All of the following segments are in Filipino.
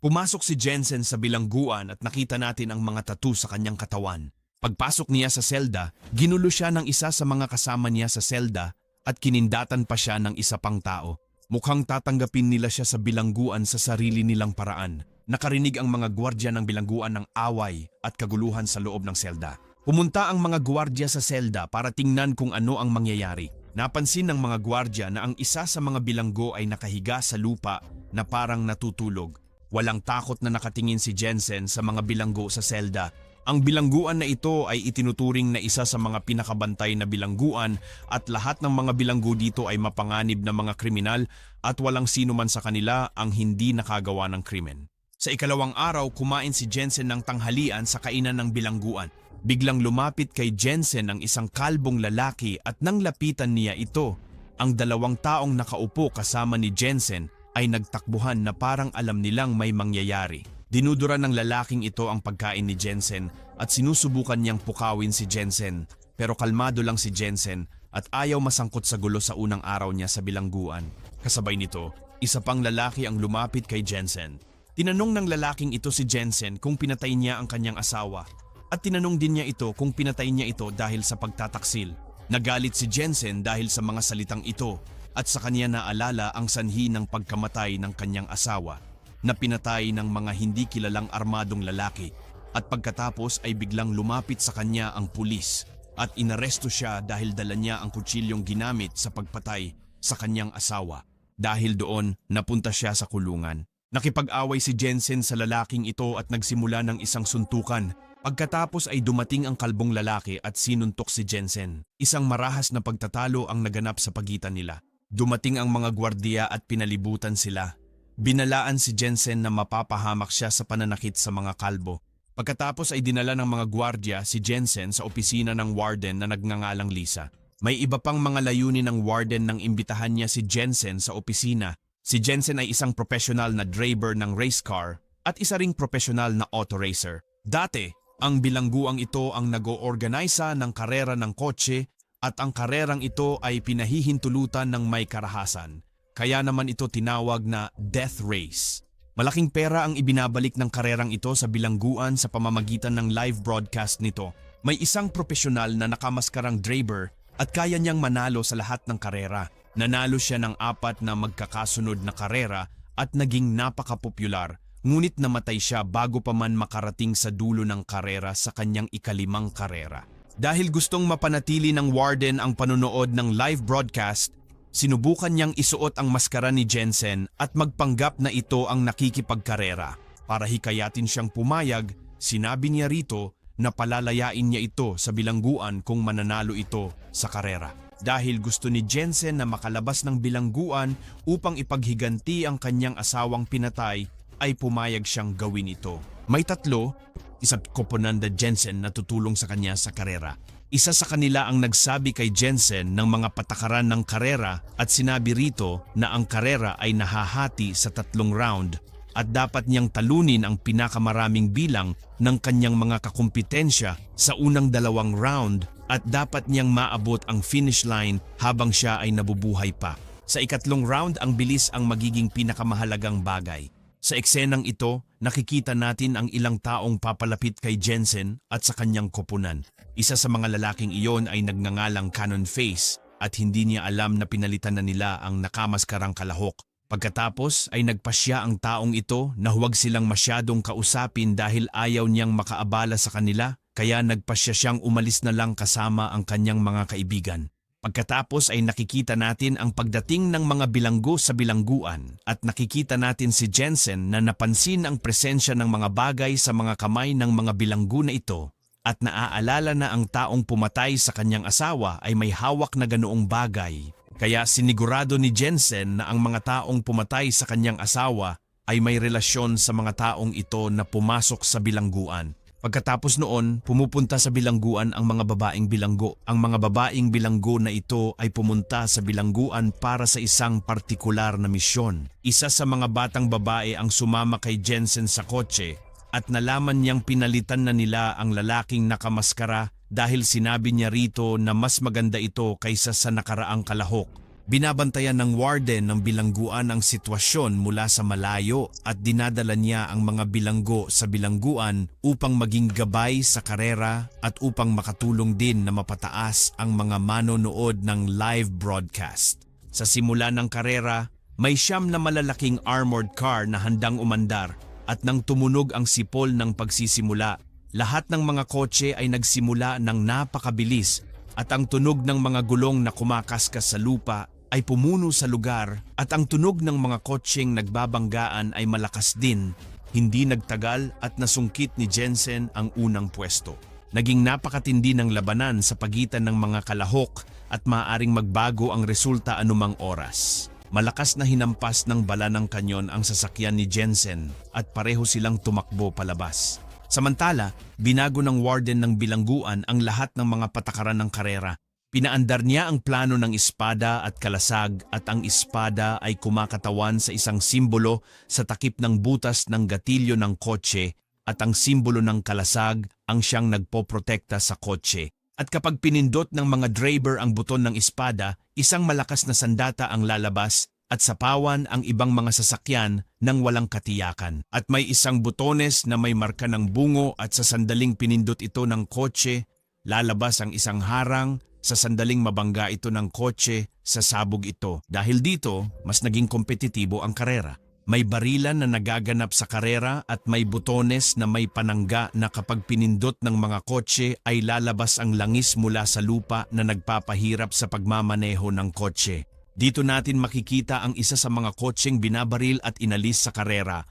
Pumasok si Jensen sa bilangguan at nakita natin ang mga tattoo sa kanyang katawan. Pagpasok niya sa selda, ginulo siya ng isa sa mga kasama niya sa selda at kinindatan pa siya ng isa pang tao. Mukhang tatanggapin nila siya sa bilangguan sa sarili nilang paraan. Nakarinig ang mga gwardya ng bilangguan ng away at kaguluhan sa loob ng selda. Pumunta ang mga gwardya sa selda para tingnan kung ano ang mangyayari. Napansin ng mga gwardya na ang isa sa mga bilanggo ay nakahiga sa lupa na parang natutulog. Walang takot na nakatingin si Jensen sa mga bilanggo sa selda. Ang bilangguan na ito ay itinuturing na isa sa mga pinakabantay na bilangguan at lahat ng mga bilanggo dito ay mapanganib na mga kriminal at walang sino man sa kanila ang hindi nakagawa ng krimen. Sa ikalawang araw, kumain si Jensen ng tanghalian sa kainan ng bilangguan. Biglang lumapit kay Jensen ang isang kalbong lalaki at nang lapitan niya ito, ang dalawang taong nakaupo kasama ni Jensen ay nagtakbuhan na parang alam nilang may mangyayari. Dinudura ng lalaking ito ang pagkain ni Jensen at sinusubukan niyang pukawin si Jensen. Pero kalmado lang si Jensen at ayaw masangkot sa gulo sa unang araw niya sa bilangguan. Kasabay nito, isa pang lalaki ang lumapit kay Jensen. Tinanong ng lalaking ito si Jensen kung pinatay niya ang kanyang asawa. At tinanong din niya ito kung pinatay niya ito dahil sa pagtataksil. Nagalit si Jensen dahil sa mga salitang ito at sa kanya naalala ang sanhi ng pagkamatay ng kanyang asawa na pinatay ng mga hindi kilalang armadong lalaki at pagkatapos ay biglang lumapit sa kanya ang pulis at inaresto siya dahil dala niya ang kutsilyong ginamit sa pagpatay sa kanyang asawa. Dahil doon, napunta siya sa kulungan. Nakipag-away si Jensen sa lalaking ito at nagsimula ng isang suntukan. Pagkatapos ay dumating ang kalbong lalaki at sinuntok si Jensen. Isang marahas na pagtatalo ang naganap sa pagitan nila. Dumating ang mga gwardiya at pinalibutan sila. Binalaan si Jensen na mapapahamak siya sa pananakit sa mga kalbo. Pagkatapos ay dinala ng mga gwardiya si Jensen sa opisina ng warden na nagngangalang Lisa. May iba pang mga layunin ng warden nang imbitahan niya si Jensen sa opisina. Si Jensen ay isang profesional na driver ng race car at isa ring profesional na auto racer. Dati, ang bilangguang ito ang nag-oorganisa ng karera ng kotse at ang karerang ito ay pinahihintulutan ng may karahasan. Kaya naman ito tinawag na death race. Malaking pera ang ibinabalik ng karerang ito sa bilangguan sa pamamagitan ng live broadcast nito. May isang profesional na nakamaskarang driver at kaya niyang manalo sa lahat ng karera. Nanalo siya ng 4 na magkakasunod na karera at naging napaka-popular. Ngunit namatay siya bago pa man makarating sa dulo ng karera sa kanyang ika-5 karera. Dahil gustong mapanatili ng warden ang panonood ng live broadcast, sinubukan niyang isuot ang maskara ni Jensen at magpanggap na ito ang nakikipagkarera. Para hikayatin siyang pumayag, sinabi niya rito na palalayain niya ito sa bilangguan kung mananalo ito sa karera. Dahil gusto ni Jensen na makalabas ng bilangguan upang ipaghiganti ang kanyang asawang pinatay, ay pumayag siyang gawin ito. May 3, isa't Koponanda Jensen na tutulong sa kanya sa karera. Isa sa kanila ang nagsabi kay Jensen ng mga patakaran ng karera at sinabi rito na ang karera ay nahahati sa 3 round at dapat niyang talunin ang pinakamaraming bilang ng kanyang mga kakumpetensya sa unang 2 round at dapat niyang maabot ang finish line habang siya ay nabubuhay pa. Sa ika-3 round, ang bilis ang magiging pinakamahalagang bagay. Sa eksenang ito, nakikita natin ang ilang taong papalapit kay Jensen at sa kanyang koponan. Isa sa mga lalaking iyon ay nagngangalang Cannon Face at hindi niya alam na pinalitan na nila ang nakamaskarang kalahok. Pagkatapos ay nagpasya ang taong ito na huwag silang masyadong kausapin dahil ayaw niyang makaabala sa kanila, kaya nagpasya siyang umalis na lang kasama ang kanyang mga kaibigan. Pagkatapos ay nakikita natin ang pagdating ng mga bilanggo sa bilangguan at nakikita natin si Jensen na napansin ang presensya ng mga bagay sa mga kamay ng mga bilanggo na ito at naaalala na ang taong pumatay sa kanyang asawa ay may hawak na ganoong bagay. Kaya sinigurado ni Jensen na ang mga taong pumatay sa kanyang asawa ay may relasyon sa mga taong ito na pumasok sa bilangguan. Pagkatapos noon, pumupunta sa bilangguan ang mga babaeng bilanggo. Ang mga babaeng bilanggo na ito ay pumunta sa bilangguan para sa isang partikular na misyon. Isa sa mga batang babae ang sumama kay Jensen sa kotse at nalaman niyang pinalitan na nila ang lalaking nakamaskara dahil sinabi niya rito na mas maganda ito kaysa sa nakaraang kalahok. Binabantayan ng warden ng bilangguan ang sitwasyon mula sa malayo at dinadala niya ang mga bilanggo sa bilangguan upang maging gabay sa karera at upang makatulong din na mapataas ang mga manonood ng live broadcast. Sa simula ng karera, may 9 na malalaking armored car na handang umandar at nang tumunog ang sipol ng pagsisimula, lahat ng mga kotse ay nagsimula ng napakabilis at ang tunog ng mga gulong na kumakaskas sa lupa ay pumuno sa lugar at ang tunog ng mga kotseng nagbabanggaan ay malakas din. Hindi nagtagal at nasungkit ni Jensen ang unang pwesto. Naging napakatindi ng labanan sa pagitan ng mga kalahok at maaaring magbago ang resulta anumang oras. Malakas na hinampas ng bala ng kanyon ang sasakyan ni Jensen at pareho silang tumakbo palabas. Samantala, binago ng warden ng bilangguan ang lahat ng mga patakaran ng karera. Pinaandar niya ang plano ng espada at kalasag at ang espada ay kumakatawan sa isang simbolo sa takip ng butas ng gatilyo ng kotse at ang simbolo ng kalasag ang siyang nagpoprotekta sa kotse. At kapag pinindot ng mga driver ang buton ng espada, isang malakas na sandata ang lalabas at sapawan ang ibang mga sasakyan ng walang katiyakan. At may isang butones na may marka ng bungo at sa sandaling pinindot ito ng kotse, lalabas ang isang harang. Sa sandaling mabangga ito ng kotse, sasabog ito. Dahil dito, mas naging kompetitibo ang karera. May barilan na nagaganap sa karera at may butones na may panangga na kapag pinindot ng mga kotse ay lalabas ang langis mula sa lupa na nagpapahirap sa pagmamaneho ng kotse. Dito natin makikita ang isa sa mga kotseng binabaril at inalis sa karera.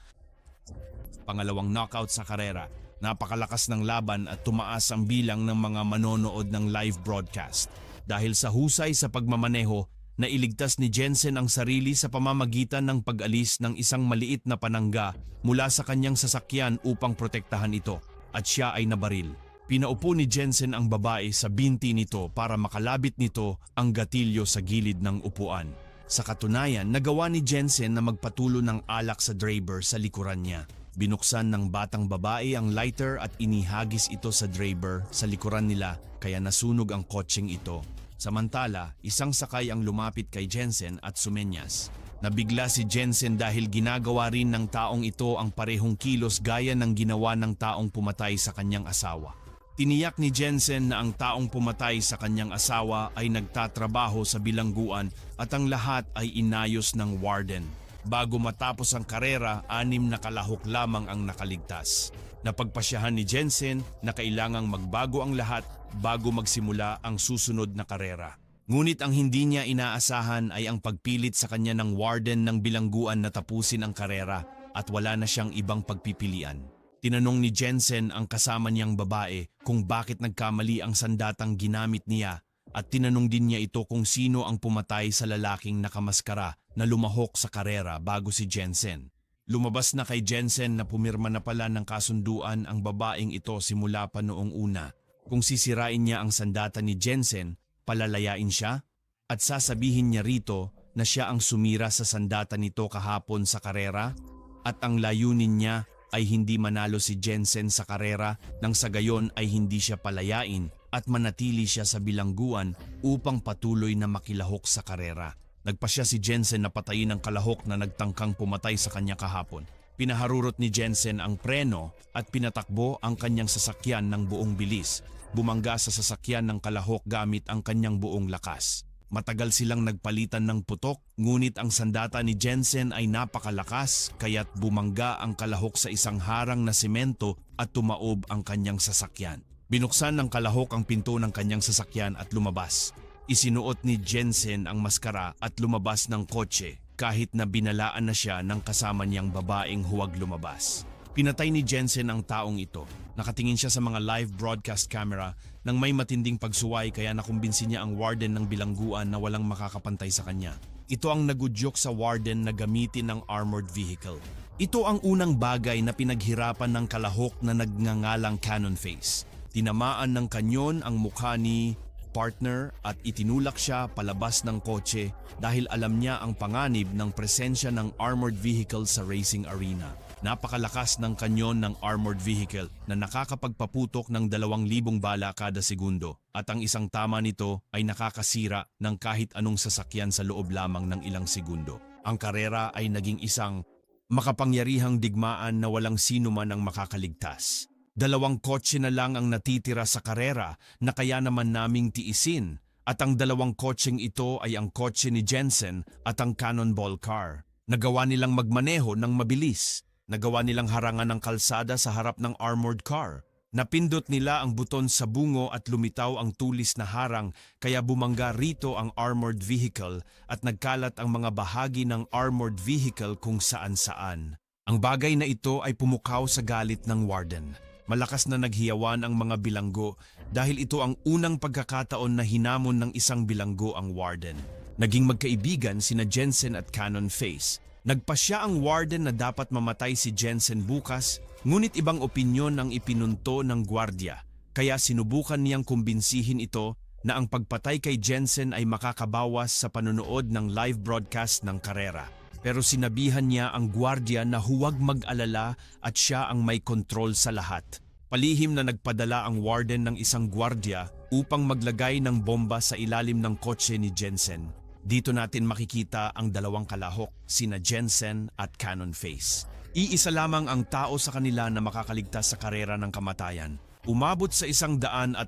Pangalawang knockout sa karera. Napakalakas ng laban at tumaas ang bilang ng mga manonood ng live broadcast. Dahil sa husay sa pagmamaneho, nailigtas ni Jensen ang sarili sa pamamagitan ng pag-alis ng isang maliit na panangga mula sa kanyang sasakyan upang protektahan ito at siya ay nabaril. Pinaupo ni Jensen ang babae sa binti nito para makalabit nito ang gatilyo sa gilid ng upuan. Sa katunayan, nagawa ni Jensen na magpatulo ng alak sa driver sa likuran niya. Binuksan ng batang babae ang lighter at inihagis ito sa driver sa likuran nila kaya nasunog ang kotseng ito. Samantala, isang sakay ang lumapit kay Jensen at sumenyas. Nabigla si Jensen dahil ginagawa rin ng taong ito ang parehong kilos gaya ng ginawa ng taong pumatay sa kanyang asawa. Tiniyak ni Jensen na ang taong pumatay sa kanyang asawa ay nagtatrabaho sa bilangguan at ang lahat ay inayos ng warden. Bago matapos ang karera, 6 na kalahok lamang ang nakaligtas. Napagpasyahan ni Jensen na kailangang magbago ang lahat bago magsimula ang susunod na karera. Ngunit ang hindi niya inaasahan ay ang pagpilit sa kanya ng warden ng bilangguan na tapusin ang karera at wala na siyang ibang pagpipilian. Tinanong ni Jensen ang kasama niyang babae kung bakit nagkamali ang sandatang ginamit niya at tinanong din niya ito kung sino ang pumatay sa lalaking nakamaskara na lumahok sa karera bago si Jensen. Lumabas na kay Jensen na pumirma na pala ng kasunduan ang babaeng ito simula pa noong una. Kung sisirain niya ang sandata ni Jensen, palalayain siya at sasabihin niya rito na siya ang sumira sa sandata nito kahapon sa karera at ang layunin niya ay hindi manalo si Jensen sa karera nang sa gayon ay hindi siya palayain at manatili siya sa bilangguan upang patuloy na makilahok sa karera. Nagpasya si Jensen na patayin ang kalahok na nagtangkang pumatay sa kanya kahapon. Pinaharurot ni Jensen ang preno at pinatakbo ang kanyang sasakyan ng buong bilis. Bumangga sa sasakyan ng kalahok gamit ang kanyang buong lakas. Matagal silang nagpalitan ng putok, ngunit ang sandata ni Jensen ay napakalakas kaya't bumangga ang kalahok sa isang harang na semento at tumaob ang kanyang sasakyan. Binuksan ng kalahok ang pinto ng kanyang sasakyan at lumabas. Isinuot ni Jensen ang maskara at lumabas ng kotse kahit na binalaan na siya ng kasama niyang babaeng huwag lumabas. Pinatay ni Jensen ang taong ito. Nakatingin siya sa mga live broadcast camera nang may matinding pagsuway kaya nakumbinsi niya ang warden ng bilangguan na walang makakapantay sa kanya. Ito ang nagudyok sa warden na gamitin ng armored vehicle. Ito ang unang bagay na pinaghirapan ng kalahok na nagngangalang Cannon Face. Tinamaan ng kanyon ang mukha ni partner at itinulak siya palabas ng kotse dahil alam niya ang panganib ng presensya ng armored vehicle sa racing arena. Napakalakas ng kanyon ng armored vehicle na nakakapagpaputok ng 2,000 bala kada segundo at ang isang tama nito ay nakakasira ng kahit anong sasakyan sa loob lamang ng ilang segundo. Ang karera ay naging isang makapangyarihang digmaan na walang sino man ang makakaligtas. 2 kotse na lang ang natitira sa karera na kaya naman naming tiisin at ang 2 kotseng ito ay ang kotse ni Jensen at ang Cannonball car. Nagawa nilang magmaneho ng mabilis. Nagawa nilang harangan ng kalsada sa harap ng armored car. Napindot nila ang buton sa bungo at lumitaw ang tulis na harang kaya bumangga rito ang armored vehicle at nagkalat ang mga bahagi ng armored vehicle kung saan-saan. Ang bagay na ito ay pumukaw sa galit ng warden. Malakas na naghiyawan ang mga bilanggo dahil ito ang unang pagkakataon na hinamon ng isang bilanggo ang warden. Naging magkaibigan sina Jensen at Cannon Face. Nagpasya ang warden na dapat mamatay si Jensen bukas, ngunit ibang opinyon ang ipinunto ng gwardya. Kaya sinubukan niyang kumbinsihin ito na ang pagpatay kay Jensen ay makakabawas sa panonood ng live broadcast ng karera. Pero sinabihan niya ang gwardya na huwag mag-alala at siya ang may kontrol sa lahat. Palihim na nagpadala ang warden ng isang gwardya upang maglagay ng bomba sa ilalim ng kotse ni Jensen. Dito natin makikita ang 2 kalahok, sina Jensen at Cannon Face. Iisa lamang ang tao sa kanila na makakaligtas sa karera ng kamatayan. Umabot sa 160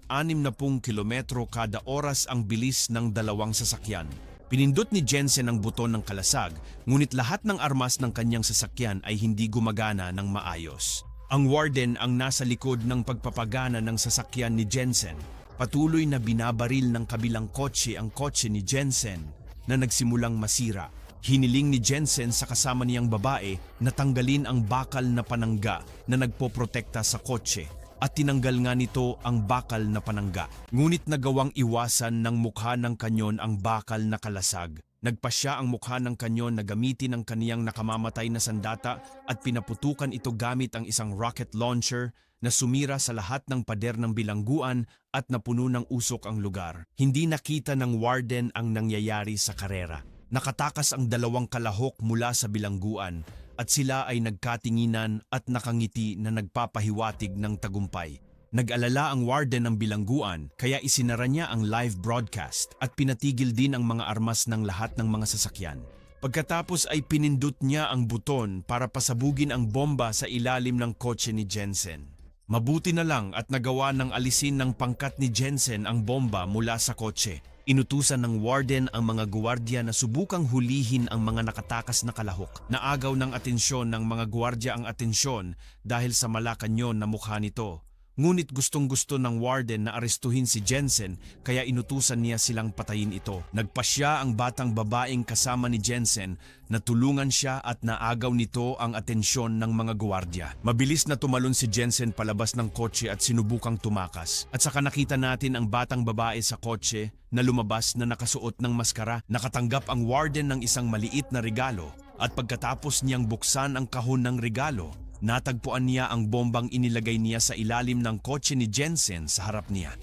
kilometro kada oras ang bilis ng 2 sasakyan. Pinindot ni Jensen ang buton ng kalasag, ngunit lahat ng armas ng kanyang sasakyan ay hindi gumagana ng maayos. Ang warden ang nasa likod ng pagpapagana ng sasakyan ni Jensen. Patuloy na binabaril ng kabilang kotse ang kotse ni Jensen na nagsimulang masira. Hiniling ni Jensen sa kasama niyang babae na tanggalin ang bakal na panangga na nagpoprotekta sa kotse at tinanggal nga nito ang bakal na panangga. Ngunit nagawang iwasan ng mukha ng kanyon ang bakal na kalasag. Nagpasya ang mukha ng kanyon na gamitin ang kaniyang nakamamatay na sandata at pinaputukan ito gamit ang isang rocket launcher na sumira sa lahat ng pader ng bilangguan at napuno ng usok ang lugar. Hindi nakita ng warden ang nangyayari sa karera. Nakatakas ang 2 kalahok mula sa bilangguan at sila ay nagkatinginan at nakangiti na nagpapahiwatig ng tagumpay. Nag-alala ang warden ng bilangguan kaya isinara niya ang live broadcast at pinatigil din ang mga armas ng lahat ng mga sasakyan. Pagkatapos ay pinindot niya ang buton para pasabugin ang bomba sa ilalim ng kotse ni Jensen. Mabuti na lang at nagawa ng alisin ng pangkat ni Jensen ang bomba mula sa kotse. Inutusan ng warden ang mga guwardiya na subukang hulihin ang mga nakatakas na kalahok. Naagaw ng atensyon ng mga guwardiya ang atensyon dahil sa malakanyon na mukha nito. Ngunit gustong-gusto ng warden na arestuhin si Jensen kaya inutusan niya silang patayin ito. Nagpasya ang batang babaeng kasama ni Jensen na tulungan siya at naagaw nito ang atensyon ng mga guwardiya. Mabilis na tumalon si Jensen palabas ng kotse at sinubukang tumakas. At saka nakita natin ang batang babae sa kotse na lumabas na nakasuot ng maskara. Nakatanggap ang warden ng isang maliit na regalo at pagkatapos niyang buksan ang kahon ng regalo, natagpuan niya ang bombang inilagay niya sa ilalim ng kotse ni Jensen sa harap niya.